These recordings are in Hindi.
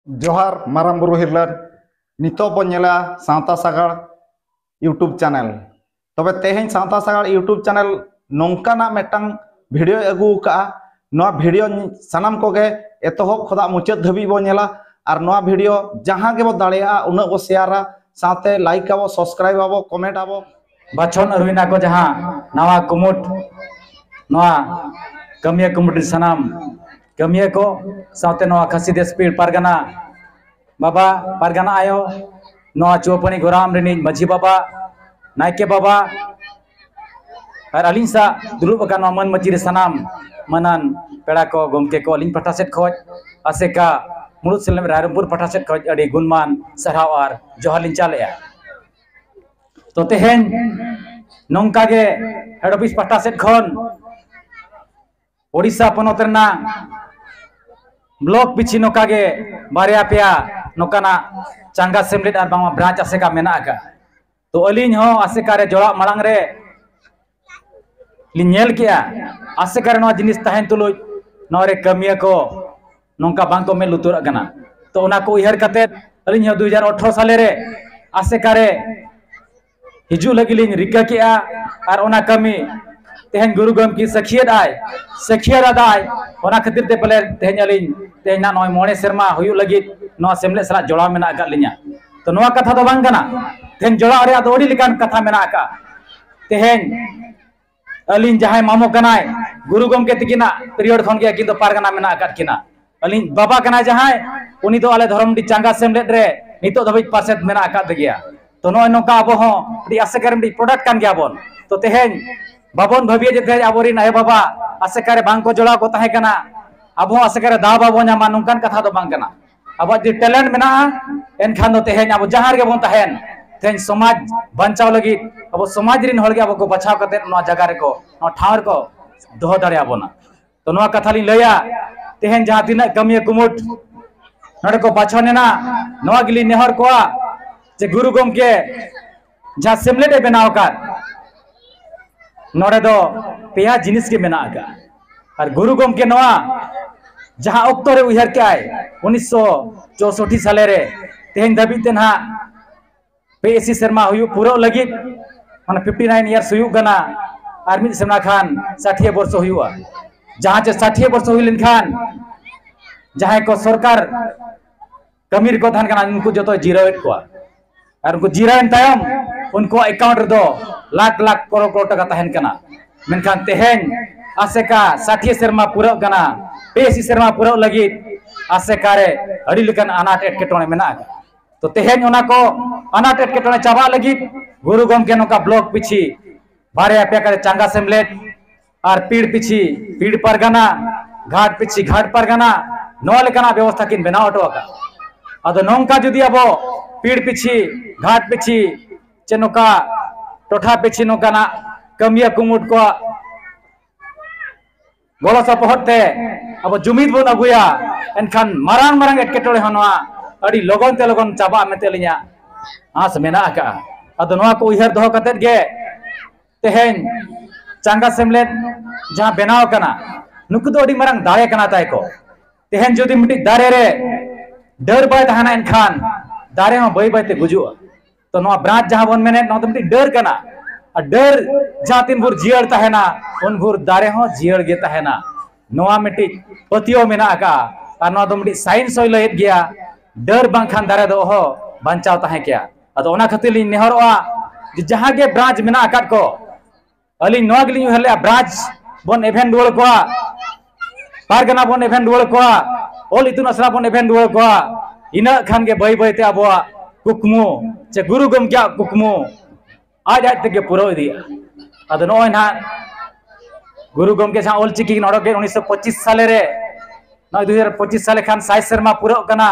जोहार माराम बुरु हिरलर नितो बन नेला सावता सागाड़ यूट्यूब चैनल तबे तेहें सावता सागाड़ यूट्यूब चैनल नोंकाना मेटांग वीडियो अगू का नोआ वीडियो सनाम कोगे एतोहब खोदा मुचाद धाबी बो नेला और नोआ वीडियो जहां के बो दाड़ेया उना बो शेयरा साथे लाइक आबो सब्सक्राइब आबो कमेंट आबो बाछन अरुइना को जहां नवा कुमुट नवा कमिया कुमुट सनाम कमिया को साथे नवा खासी देश पीड़ पारगना बाबा पारगना आयो नवा चौपनी गोराम रिनी मझी बाबा नायके बाबा और अलिन सा दुरुब का नवा मन मची सनाम मनन पेड़ा को गमके को अलिन पटा सेट खोज आसेका मुरुद सेलम रायरमपुर पटा सेट खोज अड़ी गुणमान सरहाव और जोहालिन चालेया तो तेहेन नौका के हेड ऑफिस पटा सेट खन ओडिशा पनोत रना ब्लॉक पिछी नौका के बारिया पेया नौकाना चांगा सेमलेट और बांगा ब्रांच आसेका मेना का तो अलिन हो आसेका रे जोड़ा मलांग रे लिनेल किया आसेका रे नवा जिनिस तहन तुलुज नोरे कमिया को नौका बांग को में लुतुर गना तो उना को उहर कते अलिन हो 2018 साले रे आसेका रे हिजू लगिलिन रिका किया और ओना कमी तेहन गुरु गमकी सखियत आय ओना खातिर ते पले तेहन अलिन तेहन ना नय मोणे शर्मा हुयु लगी नो सेमले सला जोड़ा मेना का लिया तो नवा कथा तो बांग कना तेहन जोड़ा रे तो ओडी लिकान कथा मेना का तेहन अलिन जहाय मामो कनाय गुरु गमके तिकिना पीरियड खन के किंतु पारगना मेना का किना अलिन बाबा कनाय जहाय उनी तो आले धर्म डी चांगा सेमले रे नितो दबि पासेत मेना का दगिया तो नय नोका अब हो डी आसेकर डी प्रोडक्ट कान गया बोन तो तेहन बाबन भविया जे तेहन आबोरी नाय बाबा आसेकर बांग को जोड़ा को ताहे कना अब हो आसेकर दा बाबो न्यामा नोंकान कथा तो बांग कना अब जे टैलेंट मेना एनखान दो तेहन अब जहां गे बोन ताहेन तेहन समाज बंचाव लगी अब समाज रिन हर गे अब को बचाव कते नो जगह रे को नो ठावर को दोह दाड़े आबोना तो नो कथा लिन लया तेहन जहां तिना कमिया कुमुट नडे को बाछनेना नो गिली नेहर को जे गुरु गमके जहां सेमलेट बनाव का नोड़े दो पेया जिनिस के मेना का और गुरु गमके नवा जहां अक्तो रे उहर के आय 1964 साले रे तेहन धाबी तेना पेसी शर्मा हुयु पूरा लगी माने 59 इयर्स हुयु गना और मिद सेना खान 60 वर्ष हुयुआ जहां चे 60 वर्ष हुई लिन खान जहां को सरकार कमीर को धान कना उनको जतो जीरोएट को और उनको जीरान तायम उनको अकाउंट दो लाख लाख करोड़ टका तहन कना मेनखान तेहन आसेका 60 शर्मा पूरा गना पेसी शर्मा पूरा लगी आसेका रे अड़ी लेकन अनाट एटकेटोने मेना तो तेहन ओना को अनाट एटकेटोने चाबा लगी गुरु गमके नोका ब्लॉक पिछी बारे पे करे चांगा सेमलेट और पीड़ पिछी पीड़ परगना घाट पिछी घाट परगना नो लेकना व्यवस्था किन बनाव हटो का अदो नोंका जुदी अब पीड़ पिछी घाट पिछी चे नोका टोठा पिछी नोका ना कमिया कुमुट को गोलो सपोहते अब जुमिद बन अगुया एनखान मारांग मारांग एटकेटोड़े हनवा अड़ी लगन ते लगन चाबा मेते लिया आस मेना का अदो नवा को उहर दोह कते गे तेहन चांगा सेमलेट जहां बनाव कना नुकु दो अड़ी मारांग दाड़े कना ताय को तेहन जदी मिटी दारे रे डर बाय तहाना एनखान दारे हो बय बय ते गुजु तो नवा ब्रांच जहां बन मेने नवा तो मिटी डर कना डर जहां तीन भुर जियर तहना उन भुर दारे हो जियर गे तहना नवा मिटी पतियो मेना का और नवा तो मिटी साइंस होय लहित गया डर बांखान दारे दो हो बंचाव तहे क्या अदो ओना खातिर लिन नेहरवा जहां गे ब्रांच मेना आकाट को अली नवा गली हले ब्रांच बन इवेंट दुल को पारगना बन इवेंट दुल को ओल इतुन असरा बन इवेंट दुल को इना खान गे बय बय ते अबवा कुकमु चे गुरु गमके कुकमु आज आज तक पूरा दिया अद नय ना गुरु गमके जहां ओल चिकी नडके 1925 साले रे नय 2025 साले खान 60 शर्मा पूरा कना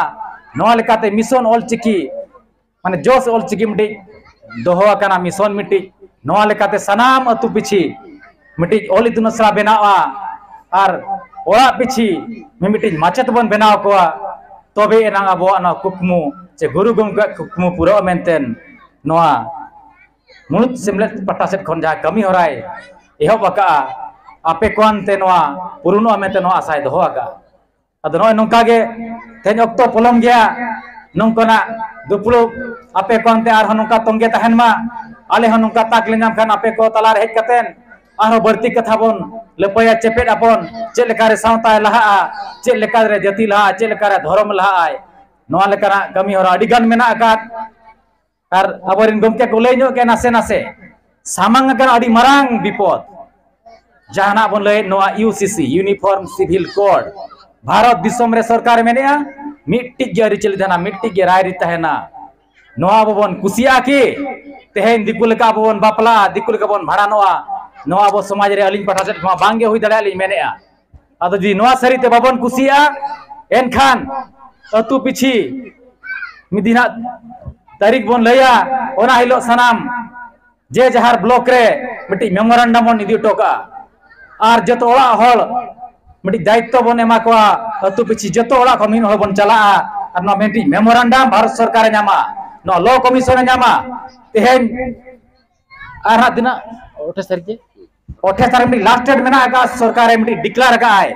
नवा लेकाते मिशन ओल चिकी माने जोस ओल चिकी मिटी दोहो कना मिशन मिटी नवा लेकाते सनाम अतु पिछी मिटी ओल इतुन सरा बनावा और ओरा पिछी मिटी माचत बन बनाव कोआ तबे एना अबो ना कुकमु जे गुरु गमके कुकमु पूरा मेंटेन नवा मुनुत सेमलेट पटा सेट खन जहां कमी होराय एहब का आपे कोन ते नवा पुरुनो मेते नवा आसाय दोहो का ado noy nongka ge ten okto polong gea nongkona duplu ape ko ante ar nongka tongge tahen ma ale hon nongka tak le nyam khan ape ko talar hej katen arho berti katha bon lepaya cepet apon chet lekare sawta laha chet lekare jati laha chet lekare dhorom laha ai noa lekara kami hora adi gan mena akat ar aborin gomke ko lay nyok ke nase nase samang akan adi marang bipod jahana bon lay noa UCC Uniform Civil Code Bharat दिसम रे सरकार मेनेया मिट्टी गे अरी चली थाना मिट्टी गे राय रिता है ना नोआ बबन कुसिया की तेहेन दिकुल का बबन बापला दिकुल का बबन भाड़ा नोआ नोआ बो समाज रे अलिन पठा सेट बांगे हुई दड़ा लिन मेनेया अदो जी नोआ सरी ते बबन कुसिया एनखान अतु पिछि मिदिना तारीख बन लया ओना हिलो सनाम जे जहार ब्लॉक रे मिट्टी मेमोरेंडम बन इदी टोका आर जतो ओला हल मिट्टी दायित्व बन एमा को अतु पिछि जतो ओला कमिन हल बन चला और नो मिट्टी मेमोरेंडम भारत सरकार Nyama no law commission Nyama तेहेन आरा दिना ओठे सरके ओठे सर मिट्टी लास्ट डेट मेना का सरकार मिट्टी डिक्लेयर का है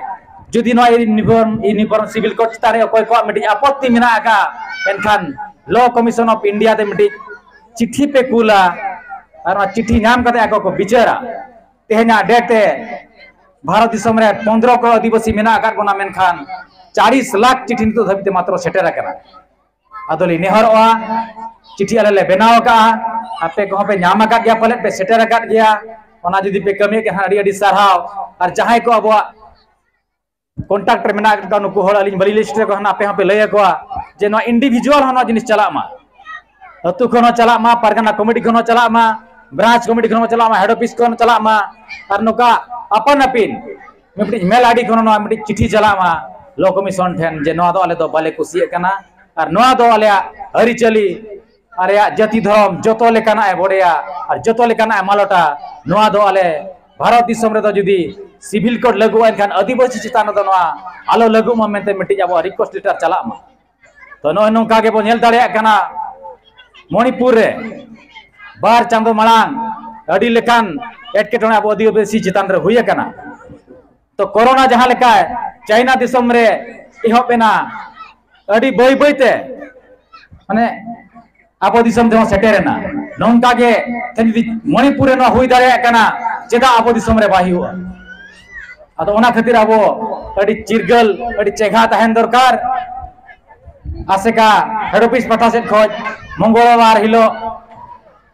जुदी नो यूनिफॉर्म सिविल कोड तारे कोई को मिट्टी आपत्ति मेना का एनखान लॉ कमीशन ऑफ इंडिया ते मिट्टी चिट्ठी पे कुला और चिट्ठी नाम कते आको को बिचारा तेहना डेट ते भारत दिसम रे 15 करोड़ आदिवासी मेना आकार कोना मेनखान 40 लाख चिट्ठी नितो धबिते मात्र सेटेर आकना अदोली नेहरवा चिट्ठी आले ले बनाव का आपे को पे नाम आका गया पले पे सेटेर आका गया ओना जुदी पे कमी के अडी अडी सरहाव और जहां को अब कॉन्ट्रैक्टर मेना का नुको हल अलिन बली लिस्ट को हना पे लय को जे नो इंडिविजुअल हनो जिनिस चला मा अतु कोनो चला मा परगना कमिटी कोनो चला मा ब्रांच कमिटी कोनो चला मा हेड ऑफिस कोनो चला मा और नुका अपन अपिन मिपटी मेल आईडी कोनो नो मिपटी चिट्ठी चला मा लॉ कमीशन ठेन जे नो दो आले दो बाले कुसिए कना और नो दो आले हरि चली अरे जाति धर्म जतो लेकाना है बड़ेया और जतो लेकाना है मालोटा नो दो आले भारत दिसम रे दो जुदी सिविल कोड लागू एनखान आदिवासी चितान दो नो आलो लागू मा मेनते मिपटी जाबो रिक्वेस्ट लेटर चला मा तो नो नोका के बो नेल दाड़े कना मणिपुर रे बार चांदो मांग अडी लेकान एटकेटोना अब आदिवासी चितान रे हुई कना तो कोरोना जहां लेका चाइना दिसम रे इहोपेना अडी बई बईते माने अब दिसम दे सेटेरेना नोंका के तनी मणिपुर रे न हुई दाड़े कना चेदा अब दिसम रे बाही हुआ अतो ओना खातिर अब अडी चिरगल अडी चेघा तहन दरकार आसेका हेड ऑफिस पठा सेट खोज मंगलवार हिलो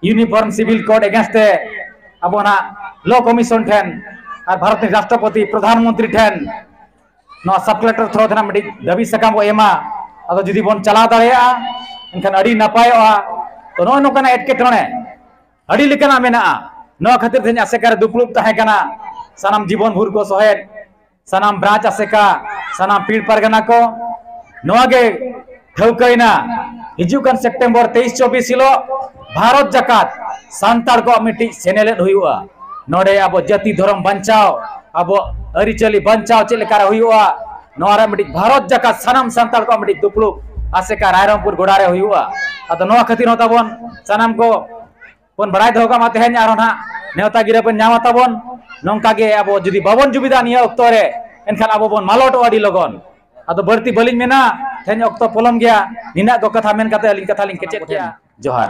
यूनिफॉर्म सिविल कोड अगेंस्ट अब लॉ कमीशन ठेन और भारत राष्ट्रपति प्रधानमंत्री ठेन नो सब कलेक्टर थ्रो धना मिडी दाबी सकाम बो एमा अदो जुदी बन चला दाड़ेया एनखान अडी नपायोआ तो नो नोकना एटकेटोने अडी लेकना मेना नो खातिर थेन आसेका दुपलुप ताहे कना सनाम जीवन भूर को सहेद सनाम ब्रांच आसेका सनाम पीड़ परगना को नोगे ठौकैना हिजुकन सेप्टेम्बर 23-24 हिलो भारत जकात सांतार को मिट्टी सेनेलेट हुआ नोडे अब जाति धर्म बचाओ अब अरिचली बचाओ चेलेकार हुआ नोरा मिट्टी भारत जकात सनाम सांतार को मिट्टी दुपलु आसेका रायरंगपुर गोडारे हुआ अतो नो खातिर होताबन सनाम को बन बड़ाई दोका मा तेहेन आरो ना नेवता गिरे बन न्यामा ताबन नोंका गे अब जुदी बाबन जुबिदा निया ऑक्टो रे एनखान अब बन मालोट अडी लगन अतो बर्ती बलिन मेना तेहेन ऑक्टो पोलम गया निना को कथा मेन कते अलिन कथा लिन केचेत गया जोहार।